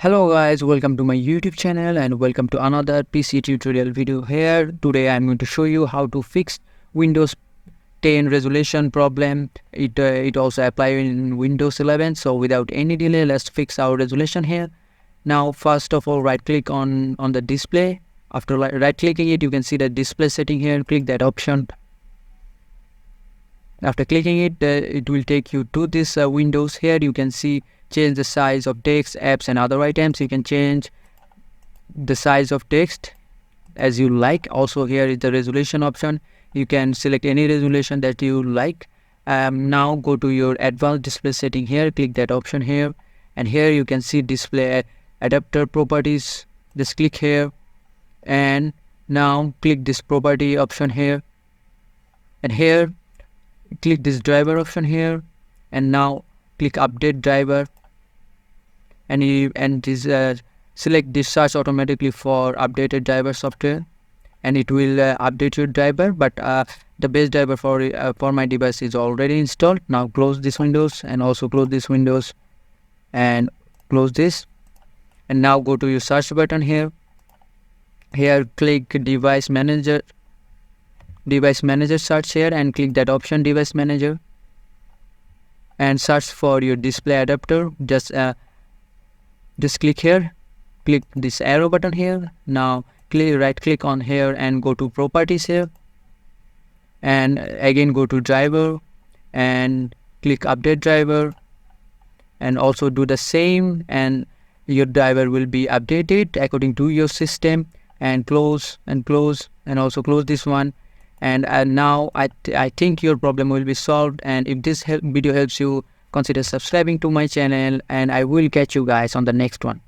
Hello guys, welcome to my YouTube channel and welcome to another PC tutorial video here. Today I'm going to show you how to fix Windows 10 resolution problem. It also apply in Windows 11. So without any delay, let's fix our resolution here. Now first of all, right click on the display. After right clicking it, you can see the display setting here. Click that option. After clicking it, it will take you to this Windows here. You can see change the size of text, apps and other items. You can change the size of text as you like. Also here is the resolution option. You can select any resolution that you like. Now go to your advanced display setting here. Click that option here, and here you can see display adapter properties. Just click here, and now click this property option here, and here click this driver option here, and now click update driver, and select this search automatically for updated driver software, and it will update your driver, but the base driver for my device is already installed. Now close this windows and also close this windows and close this, and now go to your search button here. Here click device manager search here, and click that option device manager and search for your display adapter. Just click here, click this arrow button here. Now right click on here and go to properties here, and again go to driver and click update driver, and also do the same, and your driver will be updated according to your system. And close and also close this one. And now I think your problem will be solved. And if this video helps you, consider subscribing to my channel, and I will catch you guys on the next one.